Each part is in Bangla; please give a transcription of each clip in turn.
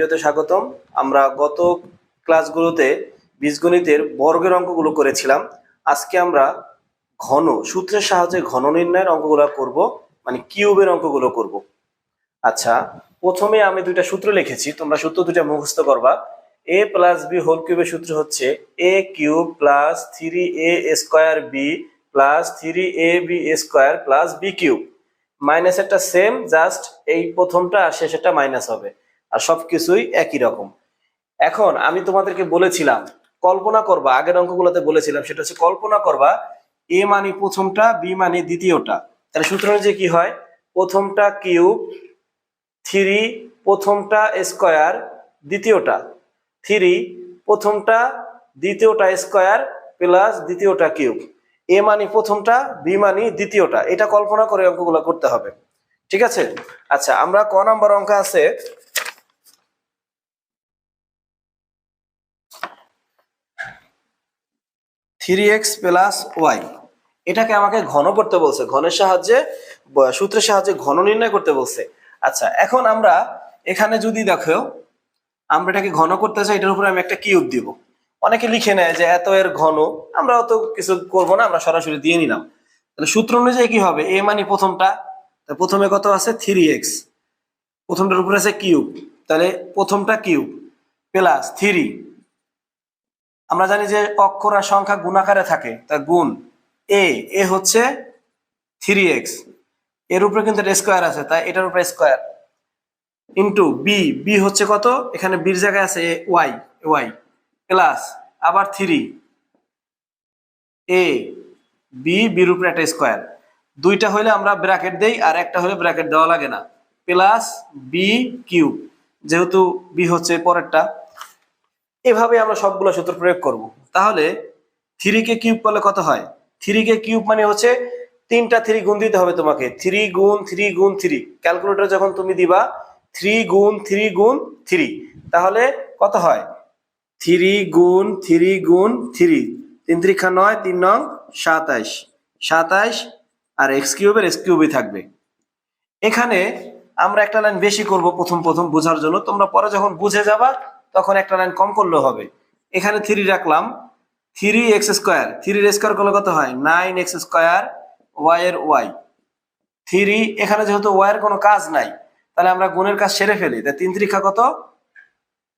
ভিডিওতে স্বাগতম। আমরা গত ক্লাসগুলোতে বীজগণিতের বর্গের অঙ্কগুলো করেছিলাম। আজকে আমরা ঘন সূত্রের সাহায্যে ঘন নির্ণয়ের অঙ্কগুলো করব, মানে কিউবের অঙ্কগুলো করব। আচ্ছা, প্রথমে আমি দুইটা সূত্র লিখেছি, তোমরা সূত্র দুইটা মুখস্থ করবা। a প্লাস বি হোল কিউবের সূত্র হচ্ছে a cube plus 3a² b plus 3ab square plus B cube. মাইনাসেরটা সেম, জাস্ট এই প্রথমটা আর শেষেরটা মাইনাস হবে, আর সবকিছুই একই রকম। এখন আমি তোমাদেরকে বলেছিলাম কল্পনা করবা, আগের অঙ্কগুলোতে বলেছিলাম, সেটা হচ্ছে কল্পনা করবা এ মানে প্রথমটা, বি মানে দ্বিতীয়টা। তাহলে সূত্র অনুযায়ী কি হয়, প্রথমটা কিউব, 3 প্রথমটা স্কোয়ার দ্বিতীয়টা, 3 প্রথমটা দ্বিতীয়টা স্কোয়ার প্লাস দ্বিতীয়টা কিউব। এ মানে প্রথমটা, বি মানে দ্বিতীয়টা। এটা কল্পনা করে অঙ্কগুলো করতে হবে, ঠিক আছে? আচ্ছা, আমরা ক নাম্বার অঙ্ক আছে 3x প্লাস ওয়াই। এটাকে আমাকে ঘন করতে বলছে, ঘনের সাহায্যে, সূত্রের সাহায্যে ঘন নির্ণয় করতে বলছে। আচ্ছা, এখন আমরা এখানে যদি দেখো আমরা এটাকে ঘন করতে চাই, এটার উপরে আমি একটা কিউব দিব। অনেকে লিখে নেয় যে এত এর ঘন, আমরা অত কিছু করবো না, আমরা সরাসরি দিয়ে নিলাম। তাহলে সূত্র অনুযায়ী কি হবে, এ মানে প্রথমটা, প্রথমে কত আছে 3x, প্রথমটার উপরে আছে কিউব, তাহলে প্রথমটা কিউব প্লাস 3, আমরা জানি যে অক্ষর আর সংখ্যা গুণাকারে থাকে, তা গুণ এ হচ্ছে 3x, এর উপরে কিন্তু স্কোয়ার আছে, তাই এটার উপরে স্কোয়ার, ইন্টু বি হচ্ছে কত, এখানে বির জায়গায় আছে ওয়াই প্লাস আবার 3 বির উপরে একটা স্কোয়ার। দুইটা হইলে আমরা ব্র্যাকেট দেই, আর একটা হলে ব্র্যাকেট দেওয়া লাগে না, প্লাস বি কিউব, যেহেতু বি হচ্ছে পরেরটা। এভাবে আমরা সবগুলো সূত্র প্রয়োগ করব। তাহলে 3 কে কিউব করলে কত হয়, 3 কে কিউব মানে হচ্ছে তিনটা 3 গুণ দিতে হবে তোমাকে, 3 গুণ 3 গুণ 3। ক্যালকুলেটর যখন তুমি দিবা 3 গুণ 3 গুণ 3, তাহলে কত হয় 3 গুণ 3 গুণ 3, 3 3 9, 3 9 27, আর এক্স কিউবই থাকবে। এখানে আমরা একটা লাইন বেশি করব প্রথম বোঝার জন্য, তোমরা পরে যখন বুঝে যাবা তখন একটা লাইন কম করলেও হবে। এখানে 3 রাখলাম, 3x², 3 এর স্কয়ার করলে কত হয় 9x², y এর y 3। এখানে যেহেতু y এর কোনো কাজ নাই, তাহলে আমরা গুণের কাজ সেরে ফেলি, তাই 3 3 কত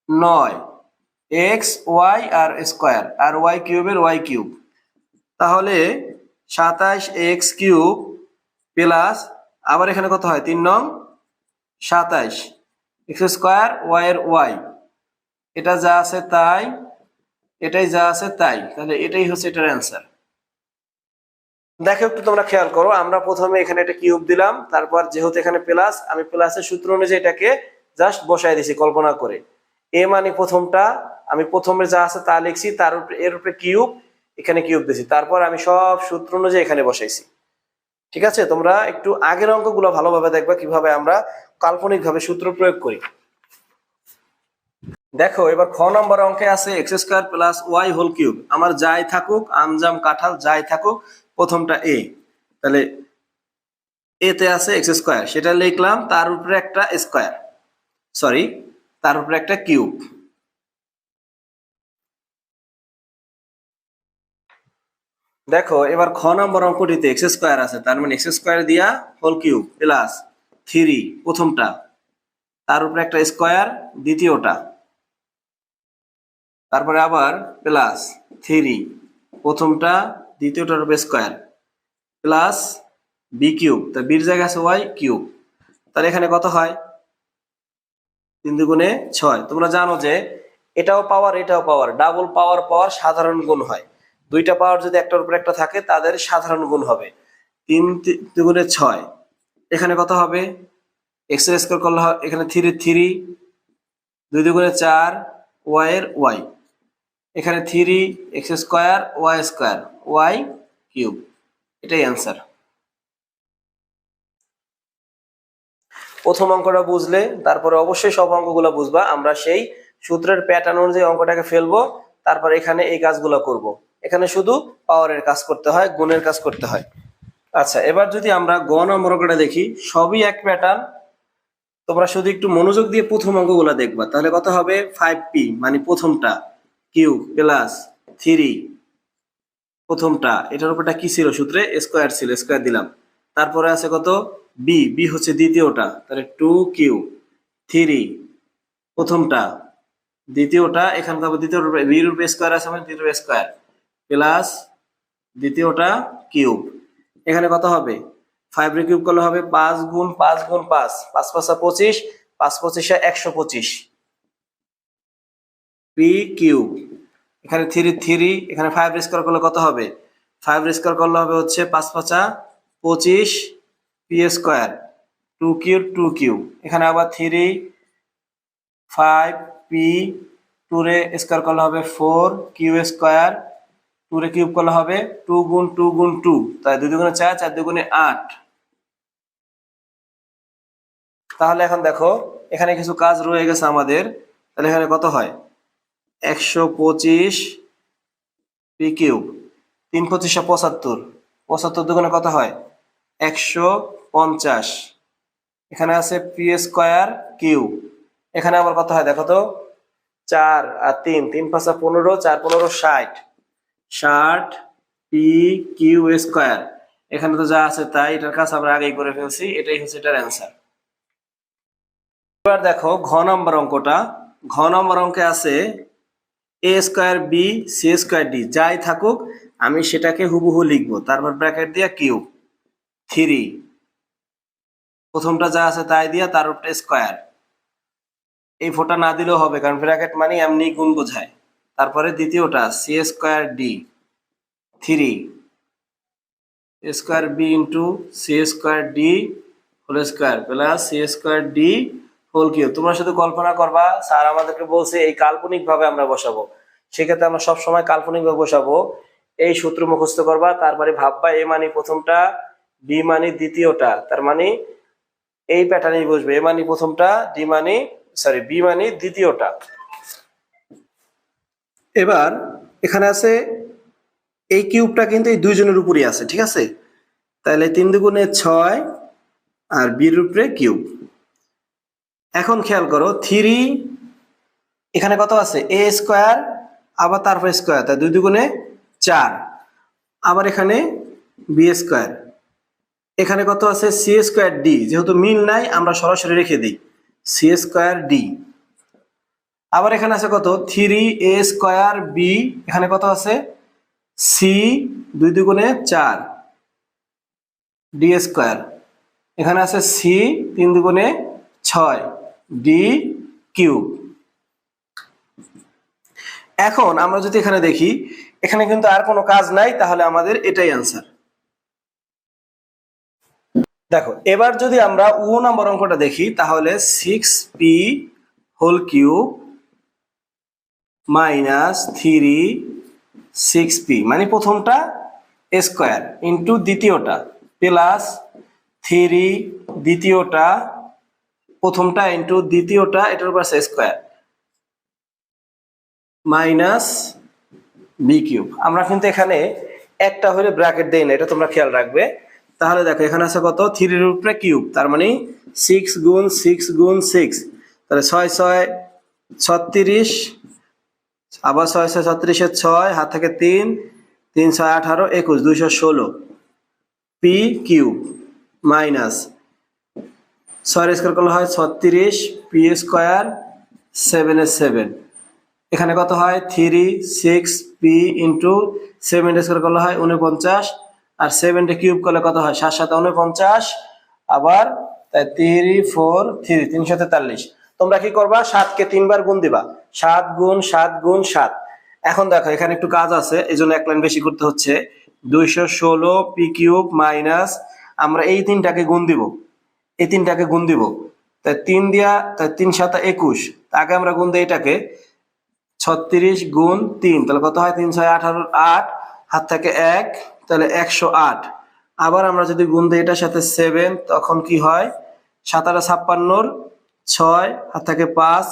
9, x y আর স্কয়ার, আর y কিউবের y কিউব, তাহলে 27x³ প্লাস আবার এখানে কত হয় 3 9 27, x² y এর y, এটা যা আছে তাই, এটাই যা আছে তাই, তাহলে এটাই হচ্ছে এটার অ্যান্সার। দেখো একটু তোমরা খেয়াল করো, আমরা প্রথমে এখানে একটা কিউব দিলাম, তারপর যেহেতু এখানে প্লাস, আমি প্লাসের সূত্র অনুযায়ী এটাকে জাস্ট বসায় দিছি কল্পনা করে। এ মানে প্রথমটা, আমি প্রথমে যা আছে তা লিখছি, তার উপরে এর উপরে কিউব, এখানে কিউব দিছি, তারপর আমি সব সূত্র অনুযায়ী এখানে বসাইছি। ঠিক আছে, তোমরা একটু আগের অঙ্কগুলো ভালোভাবে দেখবা কিভাবে আমরা কাল্পনিকভাবে সূত্র প্রয়োগ করি। দেখো এবার খ নম্বর অঙ্কে আছে x² plus Y whole cube. আমার যাই থাকুক, আমজাম কাঁঠাল যাই থাকুক, প্রথমটা এ, তাহলে এতে আছে x², সেটা লিখলাম, তার উপরে একটা স্কোয়ার, সরি তার উপরে একটা কিউব। দেখো এবার খ নম্বর অঙ্কটিতে x² আছে, তার মানে x² দিয়া হোল কিউব প্লাস 3 প্রথমটা, তার উপরে একটা স্কোয়ার দ্বিতীয়টা, তারপরে আবার প্লাস 3 প্রথমটা দ্বিতীয়টার উপরে স্কোয়ার প্লাস বি কিউব, তা বির জায়গায় আছে ওয়াই কিউব। তাহলে এখানে কত হয় 3 দুগুণে 6। তোমরা জানো যে এটাও পাওয়ার এটাও পাওয়ার, ডাবল পাওয়ার সাধারণ গুণ হয়। দুইটা পাওয়ার যদি একটার উপর একটা থাকে তাদের সাধারণ গুণ হবে। 3 দুগুণে 6, এখানে কত হবে এক্স এর স্কয়ার করলে এখানে 3 2 দুগুণে 4, ওয়াই এর ওয়াই, এখানে 3x² y² ওয়াই কিউব, এটাই অ্যান্সার। প্রথম অঙ্কটা বুঝলে তারপরে অবশ্যই সব অঙ্কগুলো বুঝবা। আমরা সেই সূত্রের প্যাটার্ন অনুযায়ী অঙ্কটাকে ফেলবো, তারপর এখানে এই কাজগুলো করব। এখানে শুধু পাওয়ারের কাজ করতে হয়, গুণের কাজ করতে হয়। আচ্ছা, এবার যদি আমরা গ নম্বর অঙ্কটা দেখি, সবই এক প্যাটার্ন, তোমরা শুধু একটু মনোযোগ দিয়ে প্রথম অঙ্কগুলো দেখবা, তাহলে কত হবে 5p মানে প্রথমটা কিউব প্লাস 3 প্রথমটা, এটার উপরটা কি ছিল সূত্রে স্কয়ার ছিল, স্কয়ার দিলাম। তারপরে আছে কত বি, বি হচ্ছে দ্বিতীয়টা, তাহলে 2q 3 প্রথমটা, দ্বিতীয়টা এখানকার দ্বিতীয় বির উপরে স্কয়ার আছে মানে দ্বিতীয় স্কয়ার প্লাস দ্বিতীয়টা কিউব। এখানে কত হবে 5 রে কিউব করলে হবে 5 গুণ 5 গুণ 5, 5 5 25, 5 25 125 পি কিউব। এখানে 3 3, এখানে 5 রে স্কয়ার করলে কত হবে 5 রে স্কয়ার করলে হবে হচ্ছে 5 5 25 পি স্কয়ার 2 কিউব 2 কিউব। এখানে আবার 3 5 পি 2 রে স্কয়ার করলে হবে 4 কিউ স্কয়ার, 2 রে কিউব করলে হবে 2 গুণ 2 গুণ 2, তাই 2 দুগুণে 4, 4 দুগুণে 8। তাহলে এখন দেখো এখানে কিছু কাজ রয়ে গেছে আমাদের, তাহলে এখানে কত হয় 125 পি কিউব, 3 25 75, 75 দুগুণে কত হয় 150। এখানে আছে পি স্কয়ার কিউব, এখানে আবার কত হয় দেখো তো 4 আর 3, 3 5 15, 4 15 60, 60 পি কিউ স্কয়ার। এখানে তো যা আছে তাই, এটার কাজ আমরা আগেই করে ফেলছি, এটাই হচ্ছে এটার অ্যান্সার। এবার দেখো ঘ নম্বর অঙ্কটা, ঘ নম্বর অঙ্কে আছে a square b c square d, যাই থাকুক আমি সেটাকে হুবহু লিখবো, তারপর ব্র্যাকেট দিয়ে কিউব 3 প্রথমটা যা আছে তাই দিয়া তার উপরে স্কয়ার, এই ফোঁটা না দিলেও হবে কারণ ব্র্যাকেট মানে এমনি গুণ বোঝায়। তারপরে দ্বিতীয়টা C square D 3 square B into C square D whole square plus C square D whole cube. তোমরা শুধু কল্পনা করবা স্যার আমাদেরকে বলছে এই কাল্পনিক ভাবে আমরা বসাবো, সেক্ষেত্রে আমরা সব সময় কাল্পনিক ভাবে বসাবো। এই সূত্র মুখস্থ করবা, তারপরে ভাববা এ মানে প্রথমটা, বি মানে দ্বিতীয়টা, তার মানে এই প্যাটার্নেই বসবে, এ মানে প্রথমটা, ডি মানে বি মানে দ্বিতীয়টা। এবার এখানে আছে এই কিউবটা কিন্তু এই দুইজনের উপরই আছে, ঠিক আছে, তাহলে 3 দুগুণে 6 আর বির উপরে কিউব। এখন খেয়াল করো 3 এখানে কত আছে এ স্কয়ার আবার তারপর স্কয়ার, তাই 2 দুগুণে 4, আবার এখানে বি স্কয়ার, এখানে কত আছে সি স্কয়ার ডি, যেহেতু মিল নাই আমরা সরাসরি রেখে দিই সি স্কয়ার ডি। আবার এখানে আছে কত 3 এ স্কয়ার বি, এখানে কত আছে সি 2 দুগুণে 4 ডি স্কয়ার, এখানে আছে সি 3 দুগুণে 6 ডি কিউব। এখন আমরা যদি এখানে দেখি এখানে কিন্তু আর কোনো কাজ নাই, তাহলে আমাদের এটাই অ্যান্সার। দেখো এবার যদি আমরা ও নম্বর অঙ্কটা দেখি, তাহলে 6p whole cube minus 3 6p মানে প্রথমটা স্কয়ার ইন্টু দ্বিতীয়টা প্লাস 3 দ্বিতীয়টা প্রথমটা ইন্টু দ্বিতীয়টা, এটার উপর স্কয়ার মাইনাস বি কিউব। আমরা কিন্তু এখানে একটা হলে ব্র্যাকেট দেই না, এটা তোমরা খেয়াল রাখবে। তাহলে দেখো এখানে আছে কত 3 এর উপরে কিউব, তার মানে 6 গুণ 6 গুণ 6, তাহলে 6 6 36, আবার 6 6 36 এর 6, হাত থেকে 3 3 6 18 21 216 পি কিউব মাইনাস 6 এর স্কয়ার করলে হয় 36 পি স্কয়ার 7 এর 7, এখানে কত হয় 3 6 পি ইন্টু 7 এর স্কয়ার করলে হয় 49, আর 7 টা কিউব করলে কত হয় 7 7 49, আবার তাই 3 4 3 343। তোমরা কি করবা 7 কে 3 বার গুণ দিবা, 7 গুণ 7 গুণ 7। এখন দেখো এখানে একটু কাজ আছে, এজন্য এক লাইন বেশি করতে হচ্ছে, 216 পি কিউব মাইনাস আমরা এই তিনটাকে গুণ দিব, এই তিনটাকে গুণ দিব, তাই 3 দিয়া তাই 3 7 21, আগে আমরা গুণ দিই এটাকে 36 গুণ 3, তাহলে কত হয় 3 6 18 8, হাত থেকে 1, তাহলে 108। আবার আমরা যদি গুণ দিই এটার সাথে 7, তখন কি হয় 7 8 56, 6 হাত থেকে 5,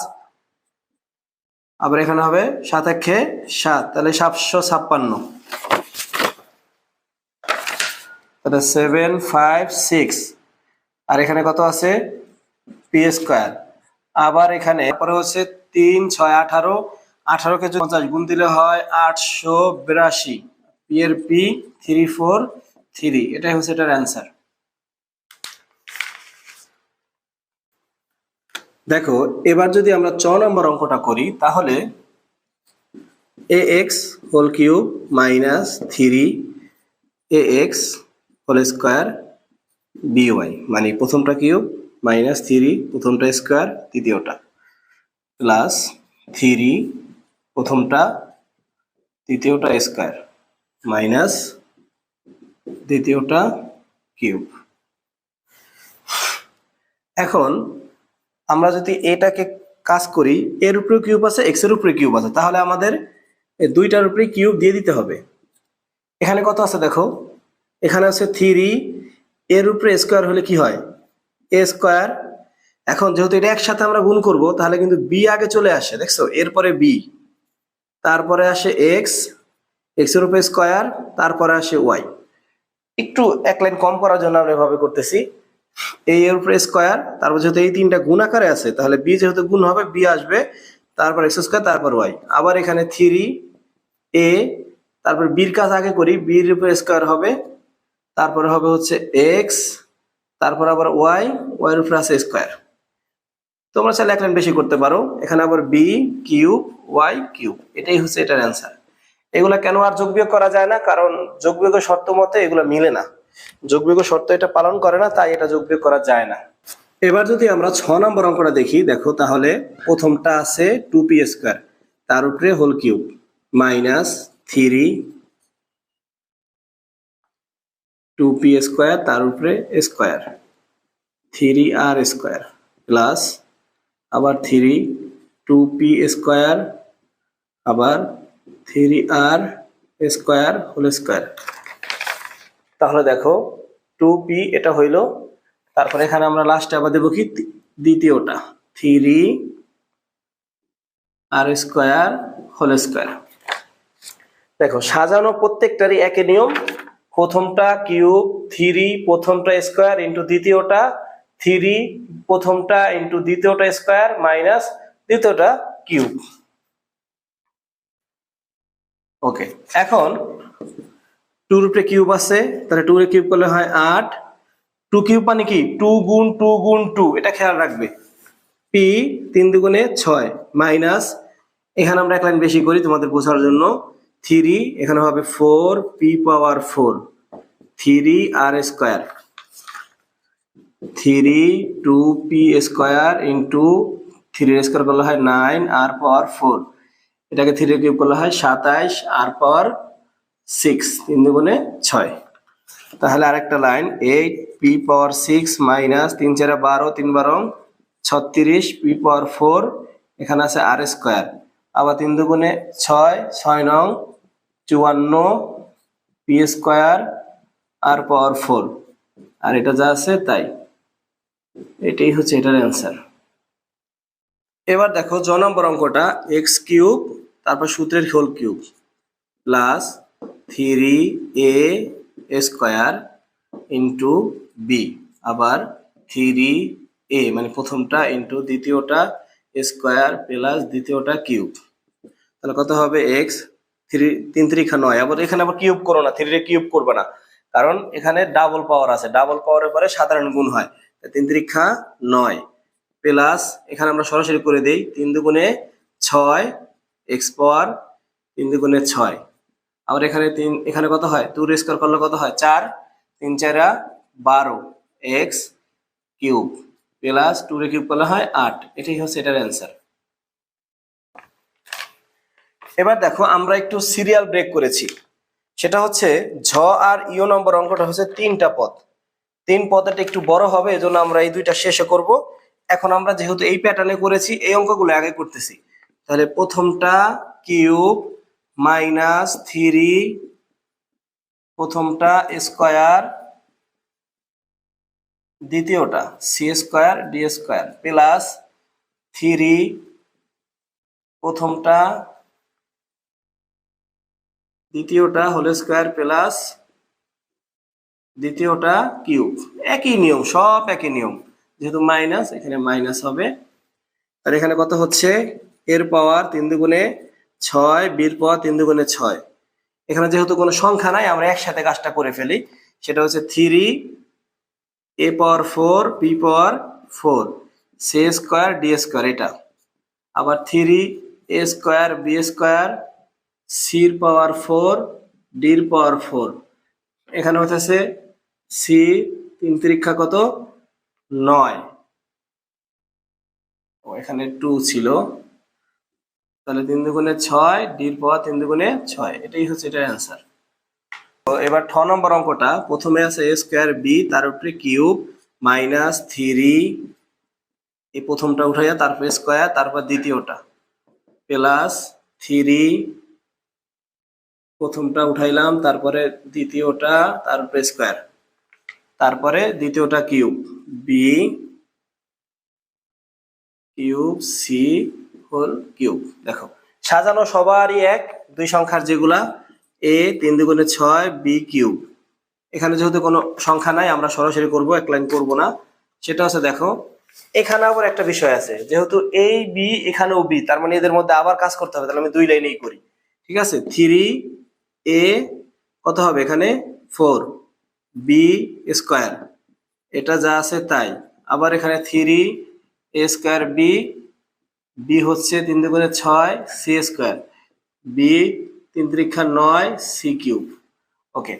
আবার এখানে হবে 7 1 7, তাহলে 756, তাহলে 7 5 6, আর এখানে কত আছে পি স্কোয়ার। আবার এখানে পরে হচ্ছে 3 6 18, 18কে 50 গুণ দিলে হয় 882, পি এর পি 343, এটাই হচ্ছে এটার অ্যান্সার। দেখো এবার যদি আমরা 6 নম্বর অঙ্কটা করি তাহলে ax whole cube minus 3ax whole square by, মানে প্রথমটা কিউব মাইনাস 3 প্রথমটা স্কোয়ার দ্বিতীয়টা প্লাস 3 প্রথমটা দ্বিতীয়টা স্কোয়ার মাইনাস দ্বিতীয়টা কিউব। এখন আমরা যদি এটাকে কাজ করি, এর উপরে কিউব আছে, এক্স এর উপরে কিউব আছে, তাহলে আমাদের এই দুইটার উপরে কিউব দিয়ে দিতে হবে। এখানে কত আছে দেখো, এখানে আছে 3, এর উপরে স্কোয়ার হলে কি হয় এ স্কোয়ার। এখন যেহেতু এটা একসাথে আমরা গুণ করব তাহলে কিন্তু বি আগে চলে আসে, দেখছো, এরপরে বি, তারপরে আসে এক্স, এক্স এর উপরে স্কোয়ার, তারপরে আসে ওয়াই। একটু এক লাইন কম করার জন্য আমরা এভাবে করতেছি, এই এর উপরে স্কোয়ার, তারপর যেহেতু এই তিনটা গুণ আকারে আছে তাহলে বি যেহেতু গুণ হবে বি আসবে, তারপর এক্স স্কোয়ার, তারপর ওয়াই। আবার এখানে 3a, তারপর বির কাজ আগে করি, বির উপরে স্কোয়ার হবে, তারপরে হবে হচ্ছে এক্স, তারপর আবার ওয়াই, ওয়াই এর উপরে আছে স্কোয়ার। তোমরা চাইলে এক লাইন বেশি করতে পারো, এখানে আবার বি কিউব ওয়াই কিউব, এটাই হচ্ছে এটার অ্যান্সার। এগুলা কেন আর যোগ বিয়োগ করা যায় না, কারণ যোগ বিয়োগের শর্ত মতে এগুলো মিলে না, যোগ বিয়োগের শর্ত এটা পালন করে না, তাই এটা যোগ বিয়োগ করা যায় না। এবার যদি আমরা 6 নম্বর অঙ্কটা দেখি, দেখো তাহলে প্রথমটা আছে 2p স্কোয়ার, তার উপরে whole cube minus 3 2p square, তার উপরে স্কোয়ার 3r স্কোয়ার প্লাস আবার 3 2p স্কোয়ার আবার 3r স্কোয়ার হোল স্কোয়ার। তাহলে দেখো 2p এটা হইল, তারপরে এখানে আমরা লাস্টে আবার দেবো কি দ্বিতীয়টা 3r স্কোয়ার হোল স্কোয়ার। দেখো সাজানো প্রত্যেকটারই একই নিয়ম, প্রথমটা কিউব 3 প্রথমটা স্কোয়ার ইন্টু দ্বিতীয়টা 3 প্রথমটা ইন্টু দ্বিতীয়টা স্কোয়ার মাইনাস দ্বিতীয়টা কিউব। ওকে, এখন 2 এর উপরে কিউব আছে, তাহলে 2 এর কিউব করলে হয় 8, 2 কিউব মানে কি 2 গুণ 2 গুণ 2, এটা খেয়াল রাখবে। পি 3 দুগুণে 6 মাইনাস, এখানে আমরা এক লাইন বেশি করি তোমাদের বোঝার জন্য, 3 এখানে হবে 4 পি পাওয়ার 4 3r square 3 2p square into 3 square করলে হয় 9r পাওয়ার 4, এটাকে 3 কিউব করলে হয় 27 r পাওয়ার 6 3 দুগুণে 6। তাহলে আরেকটা লাইন 8p পাওয়ার 6 মাইনাস 3 4 12 3 12 36 p পাওয়ার 4, এখানে আছে r স্কোয়ার, আবার 3 দুগুণে 6 6 নং 54 p স্কোয়ার r পাওয়ার 4, আর এটা যা আছে তাই, এটাই হচ্ছে এটার অ্যান্সার। এবার দেখো জ নম্বর অঙ্কটা এক্স কিউব তারপর সূত্রের whole cube plus 3a square into B, আবার 3a মানে প্রথমটা ইন্টু দ্বিতীয়টা স্কোয়ার প্লাস দ্বিতীয়টা কিউব, তাহলে কত হবে এক্স 3 3 9, আবার এখানে আবার কিউব করো না, 3 কিউব করবে না, কারণ এখানে ডাবল পাওয়ার আছে, ডাবল পাওয়ারের পরে সাধারণ গুণ হয়, 3 3 9 প্লাস এখানে আমরা সরাসরি করে দেই 3 দুগুণে 6 এক্স পাওয়ার 3 দুগুণে 6, আবার এখানে 3 এখানে কত হয় 2 স্কয়ার করলে কত হয় 4 3 4 12 এক্স কিউব প্লাস 2 রে কিউব করলে হয় 8, এটাই হচ্ছে এটার অ্যান্সার। এবার দেখো আমরা একটু সিরিয়াল ব্রেক করেছি, সেটা হচ্ছে ঝ আর ইও নম্বর অঙ্কটা হচ্ছে 3টা পদ, 3 পদটা একটু বড় হবে, এজন্য আমরা এই দুইটা শেষে করব। এখন আমরা যেহেতু এই প্যাটার্নে করেছি এই অঙ্কগুলো আগে করতেছি, তাহলে প্রথমটা কিউব মাইনাস 3 প্রথমটা স্কয়ার দ্বিতীয়টা C square D square plus 3 প্রথমটা দ্বিতীয়টা হোল স্কয়ার প্লাস দ্বিতীয়টা কিউব। একই নিয়ম, সব একই নিয়ম, যেহেতু মাইনাস এখানে মাইনাস হবে। আর এখানে কত হচ্ছে, এর পাওয়ার 3 দুগুণে 6, বির পাওয়ার 3 দুগুণে 6। এখানে যেহেতু কোনো সংখ্যা নাই আমরা একসাথে কাজটা করে ফেলি, সেটা হচ্ছে 3 a power 4 b power 4 c square d square, এটা আবার 3 a square b square c এর পাওয়ার 4 d এর পাওয়ার 4। এখানে হচ্ছে c 3 তিরিক্ষা কত 9, ও এখানে 2 ছিল, তাহলে 3 দুগুণে 6 d এর পাওয়ার 3 দুগুণে 6, এটাই হচ্ছে এটার অ্যান্সার। তো এবার 6 নম্বর অঙ্কটা, প্রথমে আছে a স্কয়ার b তার উপরে কিউব মাইনাস 3, এই প্রথমটা উঠাইয়া তারপর স্কয়ার, তারপর দ্বিতীয়টা প্লাস 3, প্রথমটা উঠাইলাম তারপরে দ্বিতীয়টা তারপর স্কয়ার, তারপরে দ্বিতীয়টা cube B cube C whole cube. দেখো সাজানো সবারই এক, দুই সংখ্যার যেগুলা এ 3 দুগুণে 6 বি কিউব। এখানে যেহেতু কোনো সংখ্যা নাই আমরা সরাসরি করব, এক লাইন করব না। সেটা হচ্ছে দেখো এখানে আবার একটা বিষয় আছে, যেহেতু এ বি এখানেও বি, তার মানে এদের মধ্যে আবার কাজ করতে হবে, তাহলে আমি দুই লাইনেই করি। ঠিক আছে, 3 এ কত হবে এখানে 4 বি স্কয়ার, এটা যা আছে তাই। আবার এখানে 3 এ স্কয়ার বি, বি হচ্ছে 3 দুগুণে 6 সি স্কয়ার, বি 3 তিরিক্ষা 9 সি কিউব। ওকে,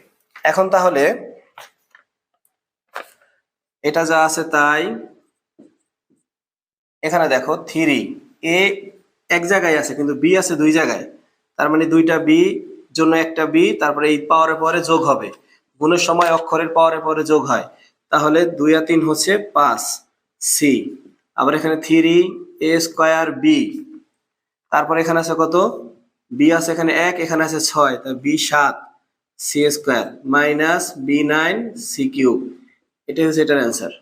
এখন তাহলে এটা যা আছে তাই। এখানে দেখো 3 এ এক জায়গায় আছে কিন্তু বি আছে দুই জায়গায়, তার মানে দুইটা বি জন্য একটা বি, তারপরে এই পাওয়ারের পরে যোগ হবে, গুণের সময় অক্ষরের পাওয়ারের পরে যোগ হয়, তাহলে 2 আর 3 হচ্ছে 5 সি। আবার এখানে 3 এ স্কয়ার বি, তারপর এখানে আছে কত, বি আছে এখানে 1, এখানে আছে 6, তাই B 7 C square minus B 9 C cube. এটাই হচ্ছে এটার অ্যান্সার।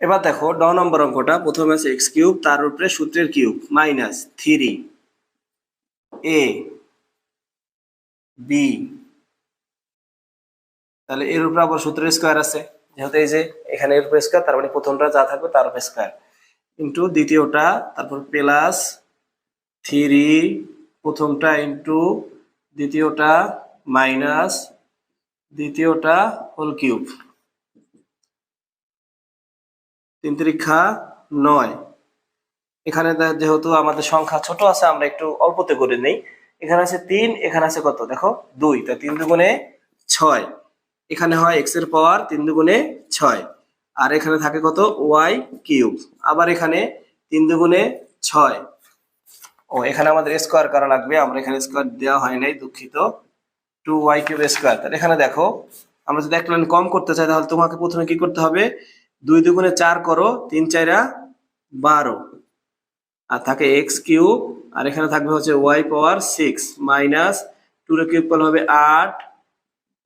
এবার দেখো 9 নম্বর অঙ্কটা, প্রথমে আছে এক্স কিউব তার উপরে সূত্রের কিউব মাইনাস 3 এ বি, তাহলে এর উপরে আবার সূত্রের স্কয়ার আছে, যেহেতু এই যে এখানে এর উপরে স্কয়ার, তার মানে প্রথমটা যা থাকবে তার উপরে স্কয়ার, ইন্টু দ্বিতীয়টা, তারপর প্লাস 3 প্রথমটা ইন্টু দ্বিতীয়টা মাইনাস দ্বিতীয়টা হোল কিউব, 3 তিরিক্ষা 9। এখানে যেহেতু আমাদের সংখ্যা ছোট আছে আমরা একটু অল্পতে করে নেই। এখানে আছে 3, এখানে আছে কত দেখো 2, তাই 3 দুগুণে 6, এখানে হয় x এর পাওয়ার 3 দুগুণে 6, আর এখানে থাকে কত y কিউব, আবার এখানে 3 দুগুণে 6, ও এখানে আমাদের স্কয়ার করা লাগবে, আমরা এখানে স্কয়ার দেওয়া হয় নাই, দুঃখিত, 2y কিউব স্কয়ার। তাহলে এখানে দেখো আমরা যদি এক লাইন কম করতে চাই তাহলে তোমাকে প্রথমে কি করতে হবে, 2 দুগুণে 4 করো, 3 4 12, আর থাকে এক্স কিউব, আর এখানে থাকবে হচ্ছে ওয়াই পাওয়ার 6 মাইনাস 2 এর কিউব করলে হবে 8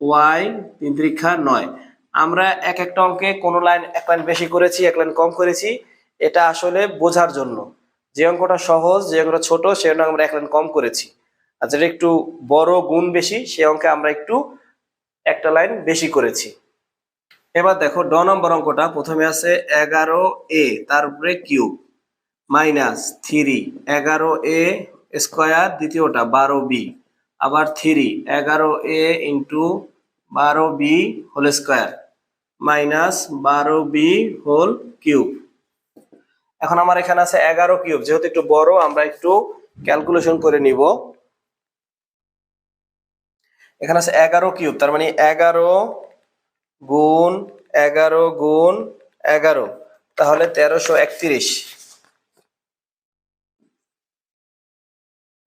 ওয়াই 3 তিরিক্ষা 9। আমরা এক একটা অঙ্কে কোন লাইন এক লাইন বেশি করেছি, এক লাইন কম করেছি, এটা আসলে বোঝার জন্য। যে অঙ্কটা সহজ, যে অঙ্কটা ছোট, সে অঙ্কে আমরা এক লাইন কম করেছি, আর যেটা একটু বড় গুণ বেশি সে অঙ্কে আমরা একটু একটা লাইন বেশি করেছি। এবার দেখো 9 নম্বর অঙ্কটা, প্রথমে আছে 11 এ তার উপরে কিউব মাইনাস 3 11 এ স্কয়ার, দ্বিতীয়টা 12 বি, আবার 3 11 a into 12 b whole square minus 12 b whole cube. এখন আমার এখানে আছে 11 কিউব, যেহেতু একটু বড় আমরা একটু ক্যালকুলেশন করে নিব। এখানে আছে 11 কিউব, তার মানে 11 গুণ 11 গুণ 11, তাহলে 1331,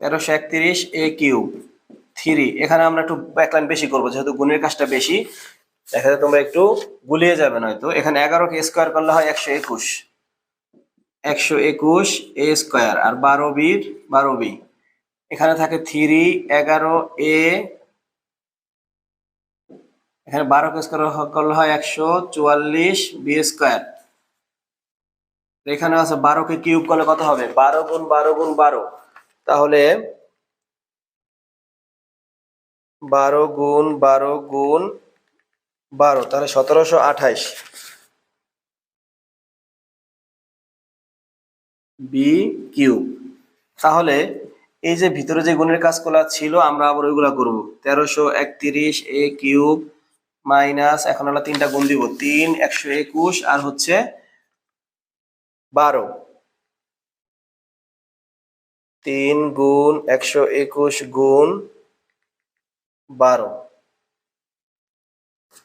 1331 এ কিউব 3। এখানে আমরা একটু এক লাইন বেশি করবো, যেহেতু গুণের কাজটা বেশি, দেখা যায় তোমরা একটু গুলিয়ে যাবে নয়তো। এখানে 11 কে স্কয়ার করলে হয় 121, 121 এ স্কয়ার, আর 12 বির 12 বি, এখানে থাকে 3 11 এ এখানে 12 কে স্কয়ার করলে হয় 144 বি স্কয়ার। এখানে আছে 12 কে কিউব করলে কত হবে? 12 গুণ 12 গুণ 12, তাহলে 12 গুণ 12 গুণ 12, তাহলে 1728 বি কিউব। তাহলে এই যে ভিতরে যে গুণের কাজগুলো ছিল আমরা আবার ওইগুলা করব। 1331 এ কিউব মাইনাস, এখন আমরা তিনটা গুণ দিব, 3 121 আর হচ্ছে 12, 3 গুণ 121 গুণ 12,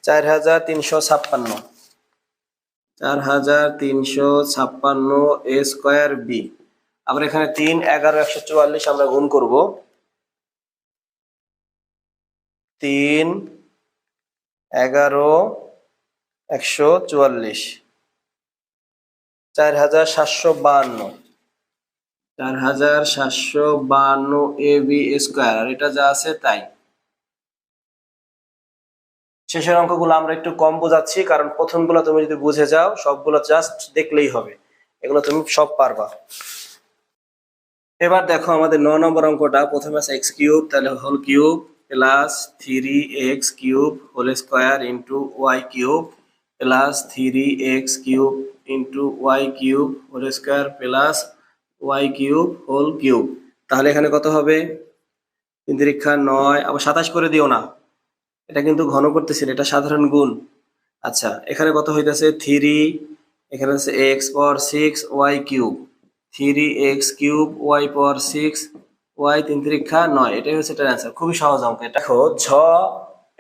4356, 4356 এ স্কয়ার বি। আবার এখানে 3 11 144 আমরা গুণ করব, 3 11 144, 4752, 4752 এ বি স্কয়ার। আর এটা যা আছে তাই। শেষের অঙ্কগুলো আমরা একটু কম বোঝাচ্ছি, কারণ প্রথমগুলো তুমি যদি বুঝে যাও সবগুলো জাস্ট দেখলেই হবে, এগুলো তুমি সব পারবা। এবার দেখো আমাদের 9 নম্বর অঙ্কটা। প্রথমে আছে এক্স কিউব, তাহলে whole cube plus 3x cube whole square into Y cube plus 3x cube into Y cube whole square plus Y cube whole cube. তাহলে এখানে কত হবে? 3 তিরিক্ষা 9, আবার 27 করে দিও না, এটা কিন্তু ঘন করতেছিল, এটা সাধারণ গুণ। আচ্ছা, এখানে কত হইতেছে? 3, এখানে আছে x power 6 y cube, 3x cube y power 6 y 3 তিরিক্ষা 9, এটাই হচ্ছে এটার অ্যান্সার। খুবই সহজ অঙ্ক এটা। দেখো ঝ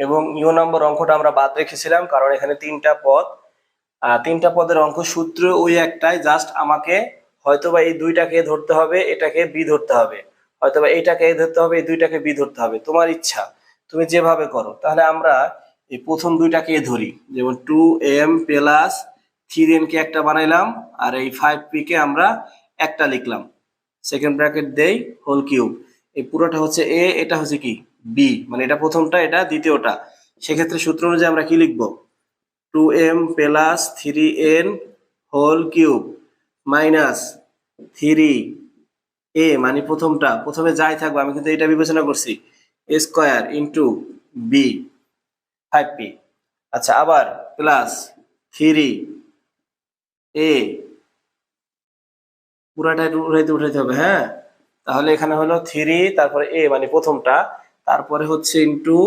এবং ইউ নম্বর অঙ্কটা আমরা বাদ রেখেছিলাম, কারণ এখানে তিনটা পদ, তিনটা পদের অঙ্ক সূত্র ওই একটাই, জাস্ট আমাকে হয়তোবা এই দুইটাকে ধরতে হবে, এটাকে বি ধরতে হবে, হয়তোবা এইটাকে এ ধরতে হবে, এই দুইটাকে বি ধরতে হবে, তোমার ইচ্ছা, তুমি যেভাবে করো। তাহলে আমরা এই প্রথম দুইটাকে ধরি, যেমন 2m প্লাস 3n কে একটা বানাইলাম, আর এই 5p কে আমরা একটা লিখলাম, সেকেন্ড ব্র্যাকেট দেই হোল কিউব। এই পুরোটা হচ্ছে এ, এটা হচ্ছে কি বি, মানে এটা প্রথমটা, এটা দ্বিতীয়টা। সেক্ষেত্রে সূত্র অনুযায়ী আমরা কি লিখবো? 2m plus 3n whole cube minus 3a, মানে প্রথমটা, প্রথমে যাই থাকবে, আমি কিন্তু এটা বিবেচনা করছি, a square into B 5p। আচ্ছা, আবার প্লাস 3a, পুরাটা উঠাইতে হবে, হ্যাঁ। তাহলে এখানে হলো 3, তারপরে a মানে প্রথমটা, তারপরে হচ্ছে ইন্টু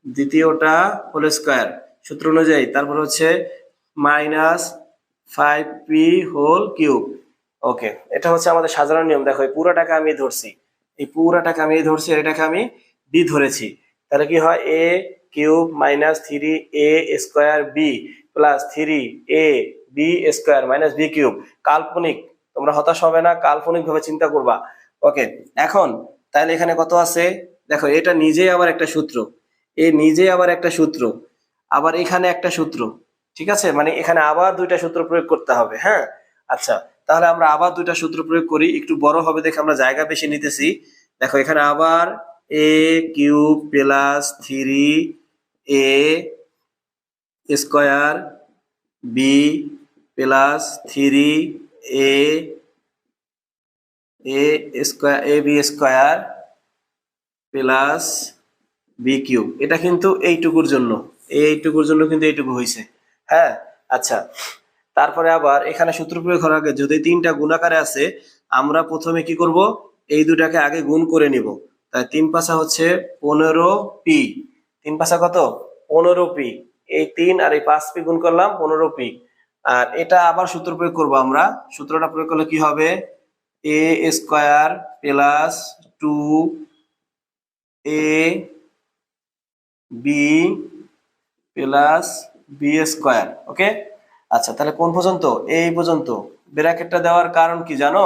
দ্বিতীয়টা হোল স্কয়ার সূত্র অনুযায়ী, তারপর হচ্ছে মাইনাস 5p হোল কিউব। ওকে, এটা হচ্ছে আমাদের সাধারণ নিয়ম। দেখো এই পুরাটাকে আমি ধরছি, এই পুরাটাকে আমি ধরছি, আর এটাকে আমি বি ধরেছি। তাহলে কি হয়? a cube minus 3a square B plus 3a B square minus B cube. কাল্পনিক, তোমরা হতাশ হবে না, কাল্পনিক ভাবে চিন্তা করবা। ওকে, এখন তাহলে এখানে কত আছে? দেখো এটা নিজেই আবার একটা সূত্র, এ নিজেই আবার একটা সূত্র, আবার এখানে একটা সূত্র, ঠিক আছে? মানে এখানে আবার দুইটা সূত্র প্রয়োগ করতে হবে, হ্যাঁ। আচ্ছা, তাহলে আমরা আবার দুইটা সূত্র প্রয়োগ করি, একটু বড় হবে দেখে আমরা জায়গা বেশি নিতেছি। দেখো এখানে আবার a cube plus 3a square B plus 3a square A B square plus B cube. এটা কিন্তু এইটুকুর জন্য, এইটুকুর জন্য কিন্তু এইটুকু হয়েছে, হ্যাঁ। আচ্ছা, তারপরে আবার এখানে সূত্র প্রয়োগ করার আগে যদি তিনটা গুণাকারে আছে, আমরা প্রথমে কি করব? এই দুটাকে আগে গুণ করে নিব। তাই 3 পাঁচা হচ্ছে 15p, 3 পাঁচা কত? 15p। এই 3 আর এই 5p গুণ করলাম 15p। আর এটা আবার সূত্র প্রয়োগ করব আমরা। সূত্রটা প্রয়োগ করলে কি হবে? a square plus 2a b plus b square. Okay, আচ্ছা, তাহলে কোন পর্যন্ত? এই পর্যন্ত। ব্র্যাকেটটা দেওয়ার কারণ কি জানো?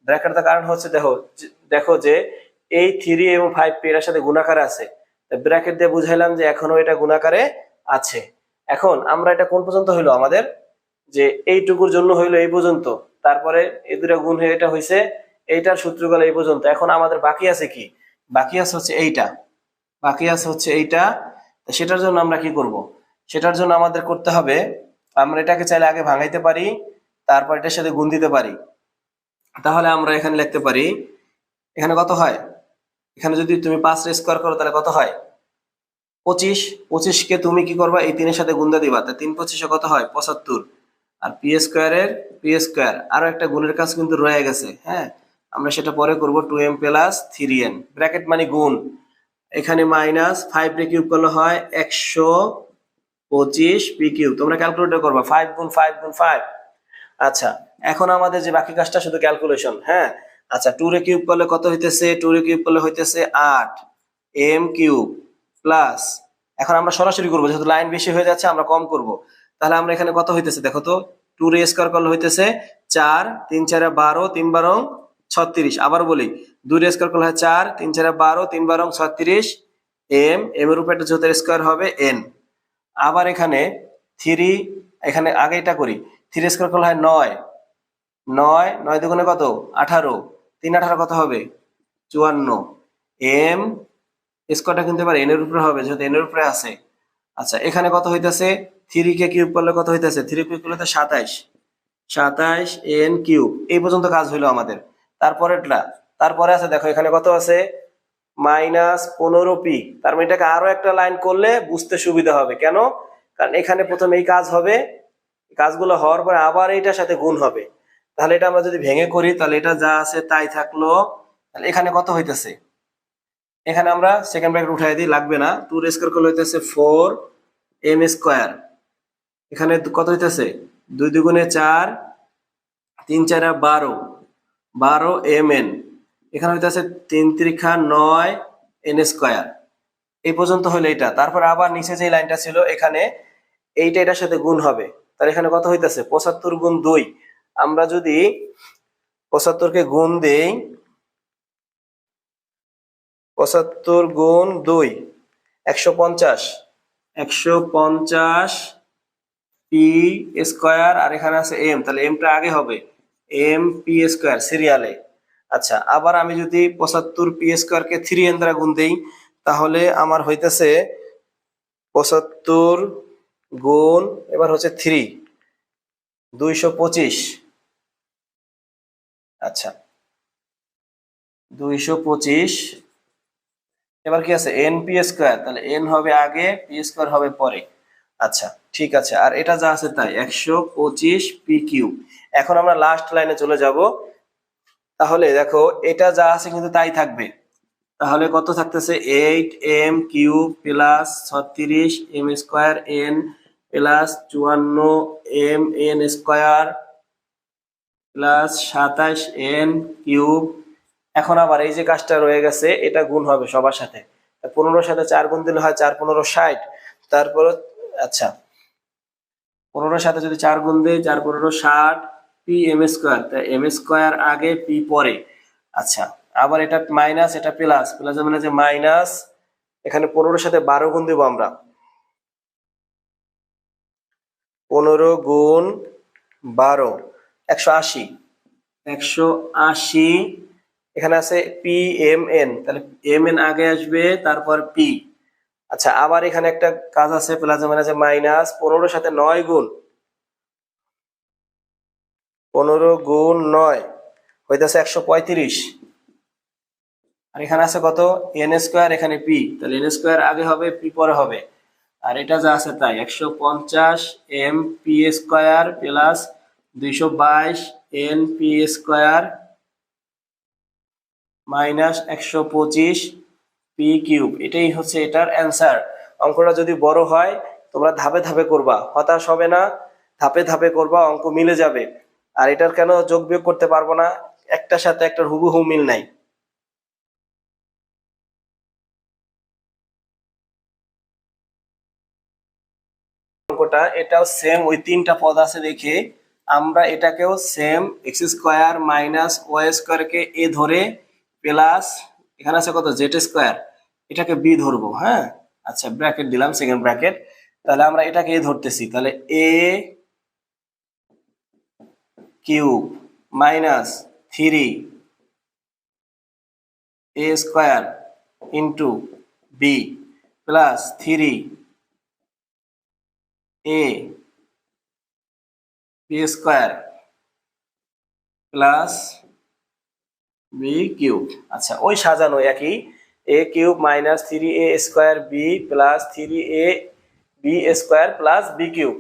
ব্র্যাকেটটা কারণ হচ্ছে, দেখো যে এই 3 এবং 5 এর সাথে গুণাকারে আছে, ব্র্যাকেট দিয়ে বুঝাইলাম যে এখনো এটা গুণাকারে আছে। এখন আমরা এটা কোন পর্যন্ত হইলো আমাদের? যে এইটুকুর জন্য হইলো এই পর্যন্ত, তারপরে এই দুটা গুণ হয়ে এটা হইছে, এইটার সূত্র গেল এই পর্যন্ত। এখন আমাদের বাকি আছে কি? বাকি আছে হচ্ছে এইটা, বাকি আছে হচ্ছে এইটা, সেটার জন্য আমরা কি করব, সেটার জন্য আমাদের করতে হবে, আমরা এটাকে চাইলে আগে ভাঙাইতে পারি, তারপর এটার সাথে গুণ দিতে পারি। তাহলে আমরা এখানে লিখতে পারি, এখানে কত হয়, এখানে যদি তুমি 5 স্কোয়ার করো তাহলে কত হয় 25। 25 কে তুমি কি করবা, এই 3 এর সাথে গুণ দিয়ে দিবা, তা 3 25 কত হয় 75। আর পি স্কোয়ারের পি স্কোয়ার আরো একটা গুণের কাজ কিন্তু রয়ে গেছে, হ্যাঁ, আমরা সেটা পরে করব। 2m প্লাস 3n ব্র্যাকেট মানে গুণ, এখানে মাইনাস 5 রে কিউব করলে হয় 125 পি কিউব। তোমরা ক্যালকুলেটর করবা 5 গুণ 5 গুণ 5। আচ্ছা, এখন আমাদের যে বাকি কাজটা শুধু ক্যালকুলেশন, হ্যাঁ। আচ্ছা, 2 রে কিউব করলে কত হইতেছে, 2 রে কিউব করলে হইতেছে 8 m কিউব প্লাস, এখন আমরা সরাসরি করবো যেহেতু লাইন বেশি হয়ে যাচ্ছে, আমরা কম করব। তাহলে আমরা এখানে কত হইতেছে দেখো তো, 2 রে স্কয়ার করলে হইতেছে 4 3 4 12 3 12 36। আবার বলি, 2 রে স্কয়ার করলে হয় 4 3 4 12 3 12 36 m, m এর উপর একটা যেহেতু স্কয়ার হবে n। আবার এখানে 3, এখানে আগে এটা করি, 3 স্কয়ার করলে হয় 9 9 9 দুগুণে কত 18, 3 18 কত হবে 54 m স্কয়ারটা কিন্তু এবার n এর উপরে হবে যেহেতু n এর উপরে আছে। আচ্ছা, এখানে কত হইতাছে, 3 কে কিউব করলে কত হইতাছে, 3 কিউব করলে তো 27 27 n কিউব। এই পর্যন্ত কাজ হইলো আমাদের। তারপরে আছে দেখো এখানে কত আছে মাইনাস 15 পি। তার মানে এটাকে আরো একটা লাইন করলে বুঝতে সুবিধা হবে, কেন, কারণ এখানে প্রথমে এই কাজ হবে, কাজগুলো হওয়ার পরে আবার এইটার সাথে গুণ হবে। তাহলে এটা আমরা যদি ভেঙে করি তাহলে এটা যা আছে তাই থাকলো। তাহলে এখানে কত হইতেছে, এখানে আমরা সেকেন্ড ব্র্যাকেট উঠাই দিই, লাগবে না। 2 রে স্কয়ার করলে হইতেছে 4 m স্কয়ার, এখানে কত হইতেছে 2 দুগুণে 4 3 4 12 12 mn, এখানে হইতেছে 3 3 9 n স্কয়ার। এই পর্যন্ত হলো এটা। তারপর আবার নিচে যে লাইনটা ছিল এখানে এইটা এটার সাথে গুণ হবে, তাহলে এখানে কত হইতেছে 75 গুণ 2। আমরা যদি 75 কে গুণ দেই, 75 গুণ 2 150 150 পি স্কয়ার, আর এখানে আছে এম, তাহলে এমটা আগে হবে এম পি স্কয়ার সিরিয়ালে। আচ্ছা, আবার আমি যদি 75 পি স্কয়ার কে 3n দ্বারা গুণ দেই তাহলে আমার হইতেছে 75 গুণ, এবার হচ্ছে 3 225। আচ্ছা, 225, এবার কি আছে এন পি স্কয়ার, তাহলে এন হবে আগে পি স্কয়ার হবে পরে। আচ্ছা, ঠিক আছে, আর এটা যা আছে তাই 125 পি কিউব। এখন আমরা লাস্ট লাইনে চলে যাব। তাহলে দেখো এটা যা আছে কিন্তু তাই থাকবে, তাহলে কত থাকতেছে 8 m cube plus 36 m square n plus 54 m n square plus 27 n cube. এখন আবার এই যে কাজটা রয়ে গেছে এটা গুণ হবে সবার সাথে, 15 সাথে 4 গুণ দিলে হয় 4 15 60। তারপর আচ্ছা, 15 সাথে যদি 4 গুণ দেই 4 15 60 পি এম স্কয়ার, তাই এম স্কয়ার আগে পি পরে। আচ্ছা, আবার এটা মাইনাস এটা প্লাস, প্লাস মানে যে মাইনাস, এখানে 15 সাথে 12 গুণ দেব আমরা, 15 গুণ 12 180 180। এখানে আছে পি এম এন, তাহলে এম এন আগে আসবে তারপর পি। আচ্ছা, আবার এখানে একটা কাজ আছে প্লাস মানে আছে মাইনাস 15 সাথে 9 গুণ, 15 গুণ 9 হইতেছে 135। আর এখানে আছে কত এন স্কয়ার, এখানে পি, তাহলে এন স্কয়ার আগে হবে পি পরে হবে। আর এটা যা আছে তাই 150 M P square plus 222 N P square minus 125 P cube. এটাই হচ্ছে এটার অ্যান্সার। অঙ্কটা যদি বড় হয় তোমরা ধাপে ধাপে করবা, হতাশ হবে না, ধাপে ধাপে করবা, অঙ্ক মিলে যাবে। আর এটার কেন যোগ বিয়োগ করতে পারবো না, একটার সাথে একটার হুবহু মিল নাই। অঙ্কটা এটাও সেম, ওই 3টা পদ আছে দেখে আমরা এটাকেও same x square minus y স্কয়ারকে এ ধরে প্লাস এখানে আছে কত জেড স্কয়ার, এটাকে বি ধরবো, হ্যাঁ। আচ্ছা, ব্র্যাকেট দিলাম সেকেন্ড ব্র্যাকেট, তাহলে আমরা এটাকে এ ধরতেছি, তাহলে a cube minus 3 a square into b. Plus 3 a b square plus B cube. আচ্ছা, ওই সাজানো একই, a cube minus 3a square b plus 3a b square plus B cube.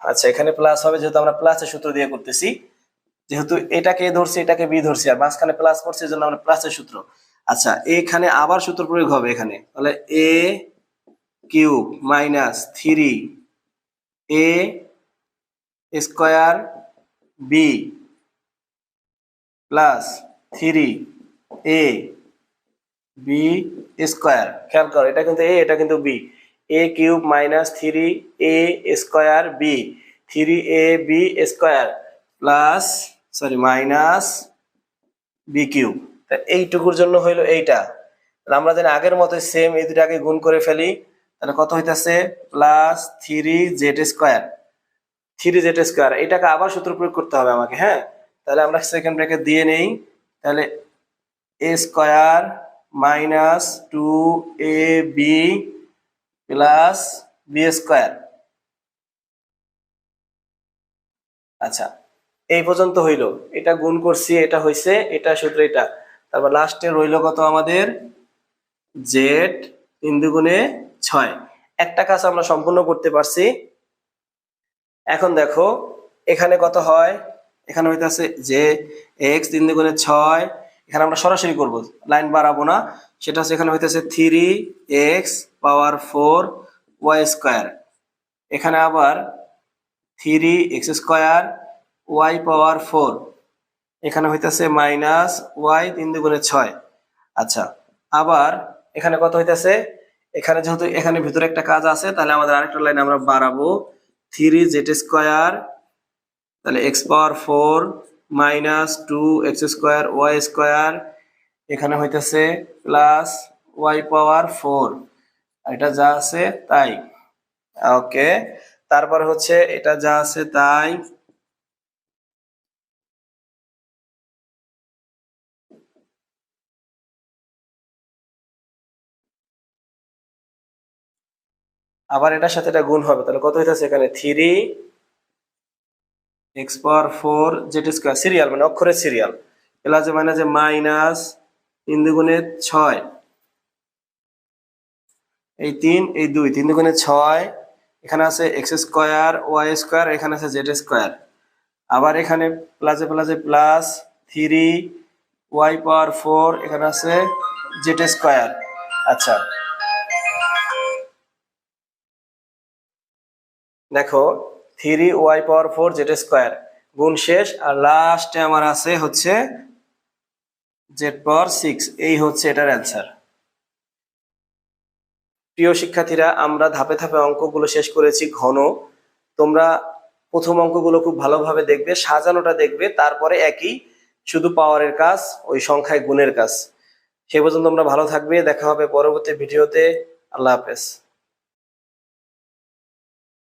আচ্ছা, এখানে প্লাস হবে যেহেতু আমরা প্লাসের সূত্র দিয়ে করতেছি, যেহেতু এটাকে ধরছি এটাকে বি ধরছি আর মাঝখানে প্লাস পড়ছে এই জন্য আমরা প্লাসের সূত্র। আচ্ছা, এখানে আবার সূত্র প্রয়োগ হবে এখানে, তাহলে a cube minus 3a square b plus 3a b square. খেয়াল করো, এটা কিন্তু এ, এটা কিন্তু b. A cube minus 3a square b 3ab square plus minus B cube. এইটুকুর জন্য হইলো এইটা। আমরা জানি আগের মতো সেম এই দুটাকে গুণ করে ফেলি, তাহলে কত হইতাছে plus 3z square 3z square. এটাকে আবার সূত্র প্রয়োগ করতে হবে আমাকে, হ্যাঁ। তাহলে আমরা সেকেন্ড ব্র্যাকেট দিয়ে নেই, তাহলে a স্কোয়ার মাইনাস 2ab প্লাস বি স্কোয়ার। আচ্ছা, এই পর্যন্ত হইল, এটা গুণ করছি, এটা হইছে, এটা সূত্র এটা। তারপর লাস্টে রইল কত আমাদের জেড 3 দুগুণে 6। একটা কাজ আমরা সম্পূর্ণ করতে পারছি। এখন দেখো এখানে কত হয়, এখানে হইতাছে যে এক্স 3 দুগুণে 6, এখানে আমরা সরাসরি করব, লাইন বাড়াবো না। সেটা হচ্ছে এখানে হইতাছে 3x পাওয়ার 4 ওয়াই স্কোয়ার। এখানে আবার 3x স্কোয়ার ওয়াই পাওয়ার 4, এখানে হইতাছে মাইনাস ওয়াই 3 দুগুণে 6। আচ্ছা, আবার এখানে কত হইতাছে, এখানে যেহেতু এখানে ভিতরে একটা কাজ আছে, তাহলে আমাদের আরেকটা লাইন আমরা বাড়াবো 3z স্কোয়ার, তাহলে X power 4 minus 2x square Y square, এখানে হইতেছে প্লাস ওয়াই পাওয়ার 4। এটা যা আছে তাই, ওকে। তারপরে হচ্ছে এটা যা আছে তাই, আবার এটার সাথে এটা গুণ হবে, তাহলে কত হইতেছে এখানে 3x পাওয়ার 4 জেড স্কোয়ার, সিরিয়াল মানে অক্ষরের সিরিয়াল, প্লাস মাইনাসে মাইনাস 3 দুগুণে 6, এই 3 এই 2 3 দুগুণে 6, এখানে আছে এক্স স্কোয়ার ওয়াই স্কোয়ার, এখানে আছে জেড স্কোয়ার। আবার এখানে প্লাসে প্লাসে প্লাস 3y পাওয়ার 4, এখানে আছে জেড স্কোয়ার। আচ্ছা, দেখো 3y পাওয়ার 4 জেড স্কোয়ার গুণ শেষ, আর লাস্টে আমার আছে হচ্ছে জেড পাওয়ার 6। এই হচ্ছে এটার অ্যান্সার। প্রিয় শিক্ষার্থীরা, আমরা ধাপে ধাপে অঙ্কগুলো শেষ করেছি ঘন। তোমরা প্রথম অঙ্কগুলো খুব ভালোভাবে দেখবে, সাজানোটা দেখবে, তারপরে একই শুধু পাওয়ারের কাজ, ওই সংখ্যায় গুণের কাজ। সে পর্যন্ত তোমরা ভালো থাকবে, দেখা হবে পরবর্তী ভিডিওতে। আল্লাহ হাফেজ।